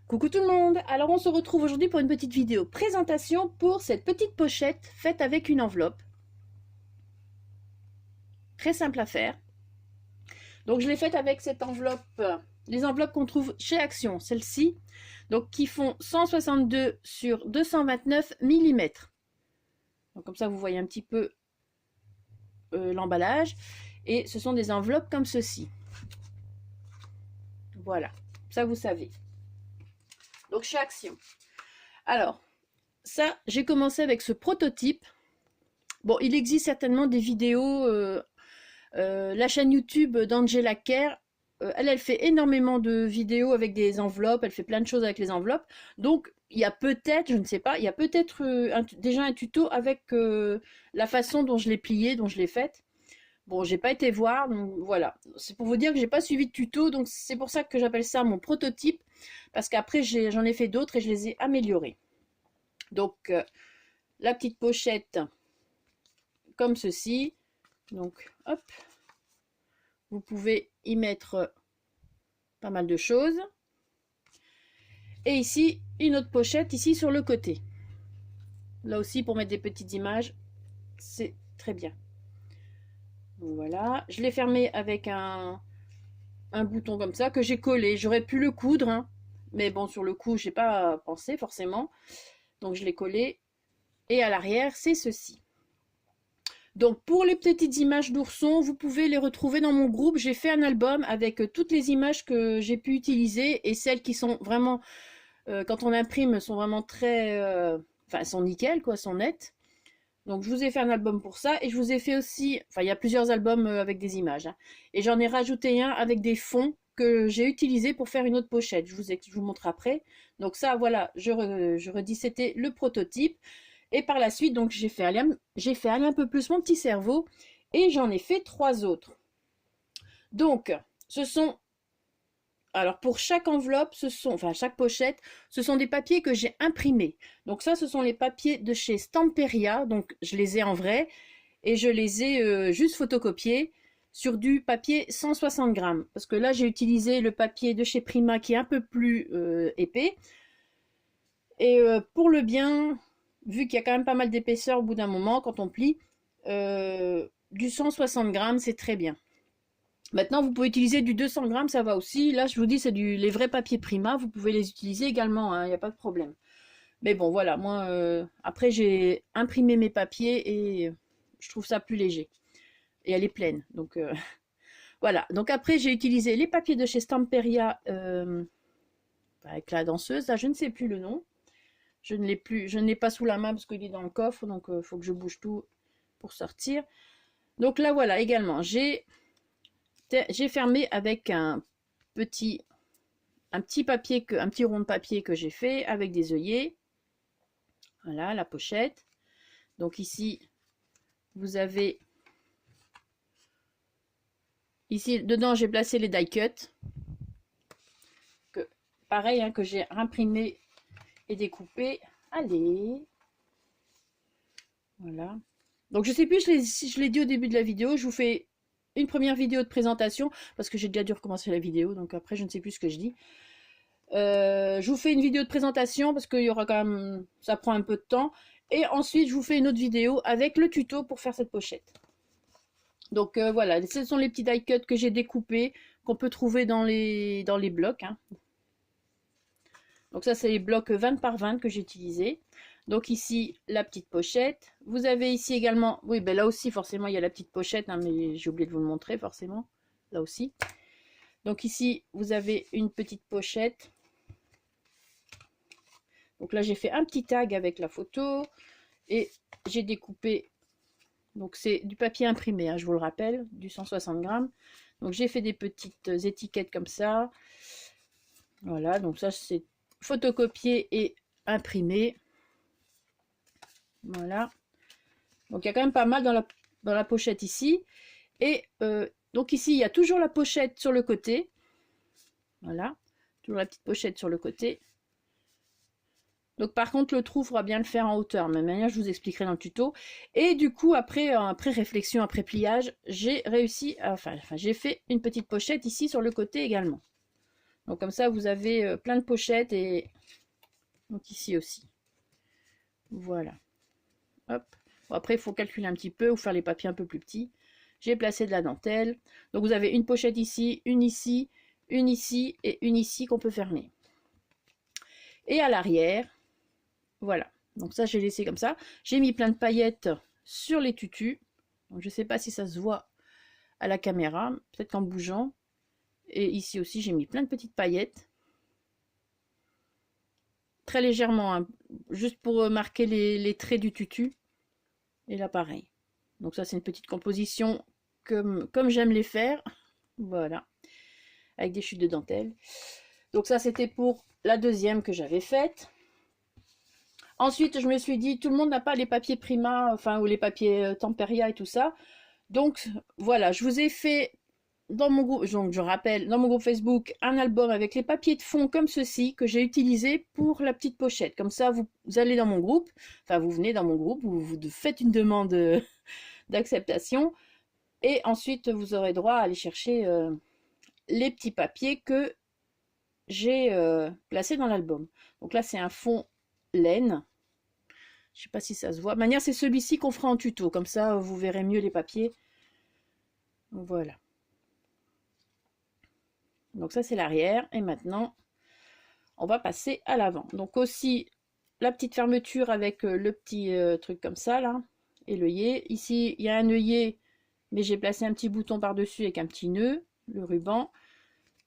Coucou tout le monde, alors on se retrouve aujourd'hui pour une petite vidéo présentation pour cette petite pochette faite avec une enveloppe. Très simple à faire. Donc je l'ai faite avec cette enveloppe, les enveloppes qu'on trouve chez Action, celles-ci, donc qui font 162 sur 229 mm. Donc comme ça vous voyez un petit peu l'emballage. Et ce sont des enveloppes comme ceci. Voilà, ça vous savez. Donc chez Action. Alors, ça, j'ai commencé avec ce prototype. Bon, il existe certainement des vidéos. La chaîne YouTube d'Angela Kerr, elle fait énormément de vidéos avec des enveloppes. Elle fait plein de choses avec les enveloppes. Donc, il y a peut-être, je ne sais pas, il y a peut-être déjà un tuto avec la façon dont je l'ai pliée, dont je l'ai faite. Bon, j'ai pas été voir, donc voilà. C'est pour vous dire que j'ai pas suivi de tuto, donc c'est pour ça que j'appelle ça mon prototype, parce qu'après j'en ai fait d'autres et je les ai améliorés. Donc la petite pochette comme ceci. Donc hop, vous pouvez y mettre pas mal de choses. Et ici une autre pochette ici sur le côté. Là aussi pour mettre des petites images, c'est très bien. Donc voilà, je l'ai fermé avec un bouton comme ça que j'ai collé. J'aurais pu le coudre, hein, mais bon, sur le coup, j'ai pas pensé forcément. Donc je l'ai collé. Et à l'arrière, c'est ceci. Donc pour les petites images d'oursons, vous pouvez les retrouver dans mon groupe. J'ai fait un album avec toutes les images que j'ai pu utiliser et celles qui sont vraiment, quand on imprime, sont vraiment très, enfin, sont nickel, quoi, sont nettes. Donc je vous ai fait un album pour ça et je vous ai fait aussi, enfin il y a plusieurs albums avec des images, hein, et j'en ai rajouté un avec des fonds que j'ai utilisé pour faire une autre pochette. Je vous montre après. Donc ça, voilà, je redis, c'était le prototype. Et par la suite, donc j'ai fait aller un peu plus mon petit cerveau et j'en ai fait 3 autres. Donc ce sont, alors pour chaque enveloppe, enfin chaque pochette, ce sont des papiers que j'ai imprimés. Donc ça, ce sont les papiers de chez Stamperia. Donc je les ai en vrai et je les ai juste photocopiés sur du papier 160 grammes. Parce que là, j'ai utilisé le papier de chez Prima qui est un peu plus épais. Et pour le bien, vu qu'il y a quand même pas mal d'épaisseur au bout d'un moment quand on plie, du 160 grammes, c'est très bien. Maintenant, vous pouvez utiliser du 200 grammes, ça va aussi. Là, je vous dis, c'est les vrais papiers Prima. Vous pouvez les utiliser également, hein, il n'y a pas de problème. Mais bon, voilà, moi, après, j'ai imprimé mes papiers et je trouve ça plus léger. Et elle est pleine, donc voilà. Donc après, j'ai utilisé les papiers de chez Stamperia avec la danseuse. Là, je ne sais plus le nom. Je ne l'ai plus, je ne l'ai pas sous la main parce qu'il est dans le coffre, donc il faut que je bouge tout pour sortir. Donc là, voilà, également, j'ai fermé avec un petit papier, un petit rond de papier que j'ai fait avec des œillets. Voilà la pochette. Donc ici, vous avez, ici dedans, j'ai placé les die cuts. Pareil, hein, que j'ai imprimé et découpé. Allez. Voilà. Donc je sais plus si je l'ai dit au début de la vidéo, je vous fais une première vidéo de présentation parce que j'ai déjà dû recommencer la vidéo, donc après je ne sais plus ce que je dis. Je vous fais une vidéo de présentation parce qu'il y aura quand même, ça prend un peu de temps, et ensuite je vous fais une autre vidéo avec le tuto pour faire cette pochette. Donc voilà, ce sont les petits die cuts que j'ai découpés, qu'on peut trouver dans les blocs, hein. Donc ça, c'est les blocs 20 par 20 que j'ai utilisés. Donc ici, la petite pochette. Vous avez ici également, oui, ben là aussi, forcément, il y a la petite pochette, hein, mais j'ai oublié de vous le montrer, forcément, là aussi. Donc ici, vous avez une petite pochette. Donc là, j'ai fait un petit tag avec la photo et j'ai découpé, donc c'est du papier imprimé, hein, je vous le rappelle, du 160 grammes. Donc j'ai fait des petites étiquettes comme ça. Voilà, donc ça, c'est photocopié et imprimé. Voilà. Donc il y a quand même pas mal dans la pochette ici. Et donc ici, il y a toujours la pochette sur le côté. Voilà. Toujours la petite pochette sur le côté. Donc par contre, le trou, il faudra bien le faire en hauteur. Mais de manière, je vous expliquerai dans le tuto. Et du coup, après réflexion, après pliage, j'ai réussi, j'ai fait une petite pochette ici sur le côté également. Donc comme ça, vous avez plein de pochettes et donc ici aussi. Voilà. Hop. Bon, après, il faut calculer un petit peu ou faire les papiers un peu plus petits. J'ai placé de la dentelle. Donc vous avez une pochette ici, une ici et une ici qu'on peut fermer. Et à l'arrière, voilà. Donc ça, j'ai laissé comme ça. J'ai mis plein de paillettes sur les tutus. Donc je ne sais pas si ça se voit à la caméra, peut-être qu'en bougeant. Et ici aussi, j'ai mis plein de petites paillettes. Très légèrement, hein, juste pour marquer les traits du tutu. Et là, pareil. Donc ça, c'est une petite composition comme j'aime les faire. Voilà. Avec des chutes de dentelle. Donc ça, c'était pour la deuxième que j'avais faite. Ensuite, je me suis dit, tout le monde n'a pas les papiers Prima, enfin, ou les papiers Temperia et tout ça. Donc, voilà, je vous ai fait dans mon groupe, donc je rappelle, dans mon groupe Facebook, un album avec les papiers de fond comme ceci que j'ai utilisé pour la petite pochette. Comme ça, vous allez dans mon groupe, enfin, vous venez dans mon groupe, vous faites une demande d'acceptation et ensuite, vous aurez droit à aller chercher les petits papiers que j'ai placés dans l'album. Donc là, c'est un fond laine. Je ne sais pas si ça se voit. De manière, c'est celui-ci qu'on fera en tuto. Comme ça, vous verrez mieux les papiers. Voilà. Donc ça, c'est l'arrière. Et maintenant, on va passer à l'avant. Donc aussi, la petite fermeture avec le petit truc comme ça, là. Et l'œillet. Ici, il y a un œillet, mais j'ai placé un petit bouton par-dessus avec un petit nœud, le ruban.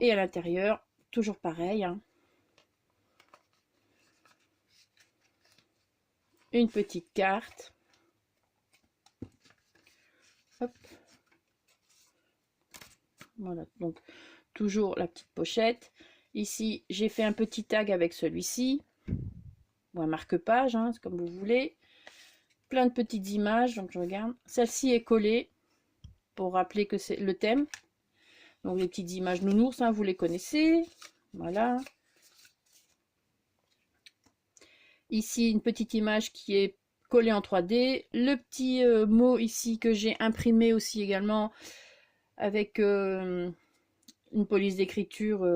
Et à l'intérieur, toujours pareil, hein. Une petite carte. Hop. Voilà, donc toujours la petite pochette. Ici, j'ai fait un petit tag avec celui-ci, ou un marque-page, hein, c'est comme vous voulez. Plein de petites images, donc je regarde. Celle-ci est collée pour rappeler que c'est le thème. Donc les petites images nounours, hein, vous les connaissez. Voilà. Ici, une petite image qui est collée en 3D. Le petit mot ici que j'ai imprimé aussi également avec une police d'écriture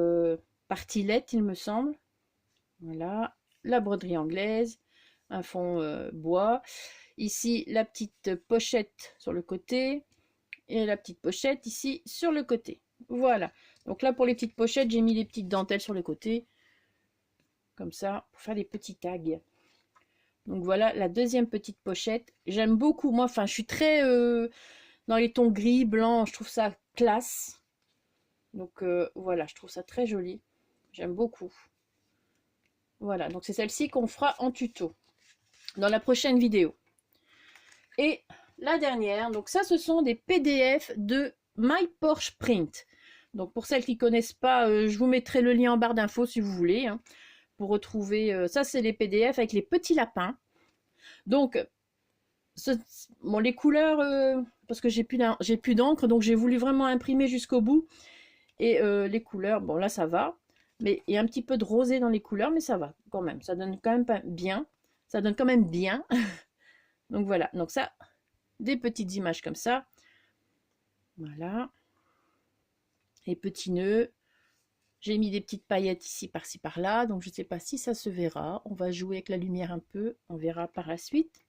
partilette, il me semble. Voilà. La broderie anglaise. Un fond bois. Ici, la petite pochette sur le côté. Et la petite pochette ici sur le côté. Voilà. Donc là, pour les petites pochettes, j'ai mis les petites dentelles sur le côté. Comme ça, pour faire des petits tags. Donc voilà la deuxième petite pochette. J'aime beaucoup, moi, enfin, je suis très dans les tons gris, blanc, je trouve ça classe. Donc voilà, je trouve ça très joli. J'aime beaucoup. Voilà, donc c'est celle-ci qu'on fera en tuto dans la prochaine vidéo. Et la dernière, donc ça, ce sont des PDF de My Porsche Print. Donc pour celles qui ne connaissent pas, je vous mettrai le lien en barre d'infos si vous voulez, hein, pour retrouver. Ça, c'est les PDF avec les petits lapins. Donc, bon, les couleurs, parce que j'ai plus d'encre, donc j'ai voulu vraiment imprimer jusqu'au bout. Et les couleurs, bon là ça va, mais il y a un petit peu de rosé dans les couleurs, mais ça va quand même. Ça donne quand même pas bien. Ça donne quand même bien. Donc voilà, donc ça, des petites images comme ça. Voilà. Les petits nœuds. J'ai mis des petites paillettes ici, par-ci, par-là. Donc je ne sais pas si ça se verra. On va jouer avec la lumière un peu. On verra par la suite.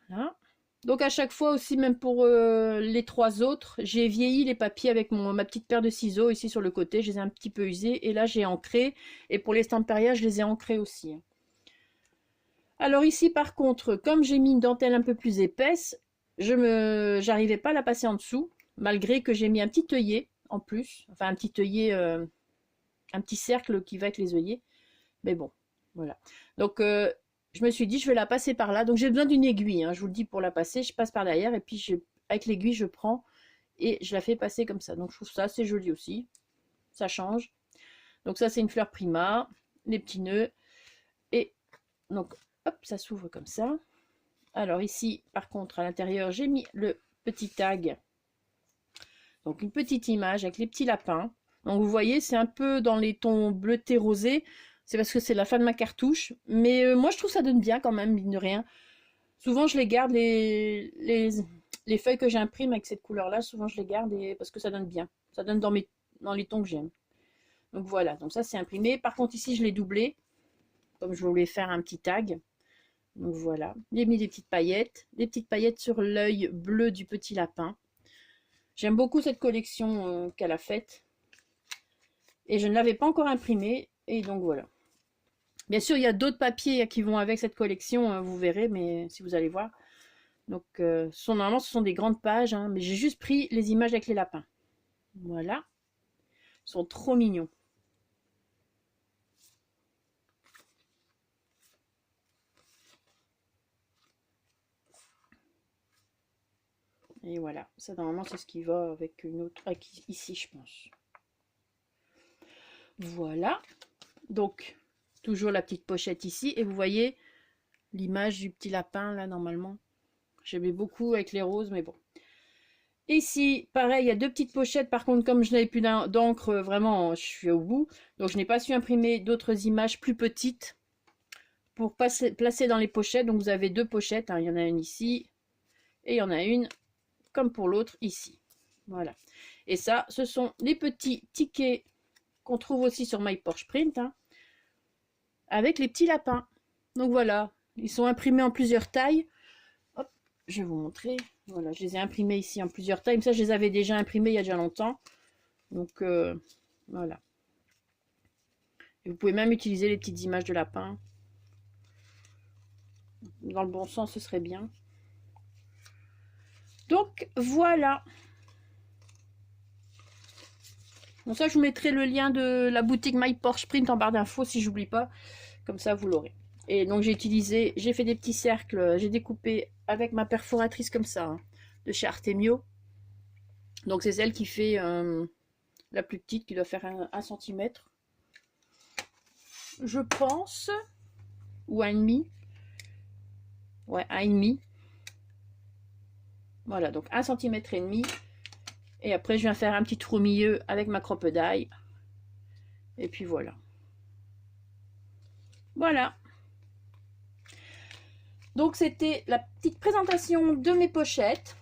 Voilà. Donc à chaque fois aussi, même pour les trois autres, j'ai vieilli les papiers avec ma petite paire de ciseaux ici sur le côté. Je les ai un petit peu usés. Et là, j'ai ancré. Et pour les Stamperia, je les ai ancrés aussi. Alors ici, par contre, comme j'ai mis une dentelle un peu plus épaisse, j'arrivais pas à la passer en dessous, malgré que j'ai mis un petit œillet en plus. Enfin, un petit œillet, un petit cercle qui va avec les œillets. Mais bon, voilà. Donc, je me suis dit, je vais la passer par là. Donc, j'ai besoin d'une aiguille, hein, je vous le dis, pour la passer. Je passe par derrière et puis, avec l'aiguille, je prends et je la fais passer comme ça. Donc, je trouve ça assez joli aussi. Ça change. Donc, ça, c'est une fleur Prima. Les petits nœuds. Et donc, hop, ça s'ouvre comme ça. Alors ici, par contre, à l'intérieur, j'ai mis le petit tag. Donc une petite image avec les petits lapins. Donc vous voyez, c'est un peu dans les tons bleutés rosés. C'est parce que c'est la fin de ma cartouche. Mais moi, je trouve que ça donne bien quand même, mine de rien. Souvent, je les garde, les feuilles que j'imprime avec cette couleur-là. Souvent, je les garde parce que ça donne bien. Ça donne dans les tons que j'aime. Donc voilà, donc ça c'est imprimé. Par contre ici je l'ai doublé, comme je voulais faire un petit tag. Donc voilà, j'ai mis des petites paillettes sur l'œil bleu du petit lapin. J'aime beaucoup cette collection qu'elle a faite. Et je ne l'avais pas encore imprimée, et donc voilà. Bien sûr, il y a d'autres papiers qui vont avec cette collection, vous verrez, mais si vous allez voir. Donc, normalement, ce sont des grandes pages, hein, mais j'ai juste pris les images avec les lapins. Voilà. Ils sont trop mignons. Et voilà, ça normalement c'est ce qui va avec une autre, ici je pense. Voilà, donc toujours la petite pochette ici, et vous voyez l'image du petit lapin là normalement. J'aimais beaucoup avec les roses, mais bon. Ici, pareil, il y a deux petites pochettes, par contre comme je n'avais plus d'encre, vraiment je suis au bout, donc je n'ai pas su imprimer d'autres images plus petites pour placer dans les pochettes. Donc vous avez deux pochettes, hein. Il y en a une ici, et il y en a une comme pour l'autre ici. Voilà. Et ça, ce sont les petits tickets qu'on trouve aussi sur My Porsche Print, hein, avec les petits lapins. Donc voilà, ils sont imprimés en plusieurs tailles. Hop, je vais vous montrer. Voilà, je les ai imprimés ici en plusieurs tailles. Mais ça, je les avais déjà imprimés il y a déjà longtemps. Donc voilà. Et vous pouvez même utiliser les petites images de lapins. Dans le bon sens, ce serait bien. Donc voilà. Bon, ça, je vous mettrai le lien de la boutique My Porsche Print en barre d'infos si j'oublie pas. Comme ça, vous l'aurez. Et donc, j'ai fait des petits cercles. J'ai découpé avec ma perforatrice comme ça, hein, de chez Artemio. Donc, c'est celle qui fait la plus petite, qui doit faire 1 cm. Je pense. Ou 1,5. Ouais, 1,5. Voilà, donc 1,5 cm. Et après, je viens faire un petit trou au milieu avec ma crocodile. Et puis voilà. Voilà. Donc, c'était la petite présentation de mes pochettes.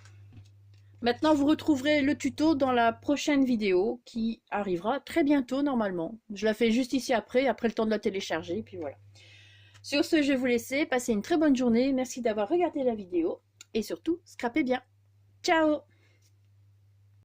Maintenant, vous retrouverez le tuto dans la prochaine vidéo qui arrivera très bientôt normalement. Je la fais juste ici après le temps de la télécharger. Et puis voilà. Sur ce, je vais vous laisser. Passez une très bonne journée. Merci d'avoir regardé la vidéo. Et surtout, scrapez bien. Ciao!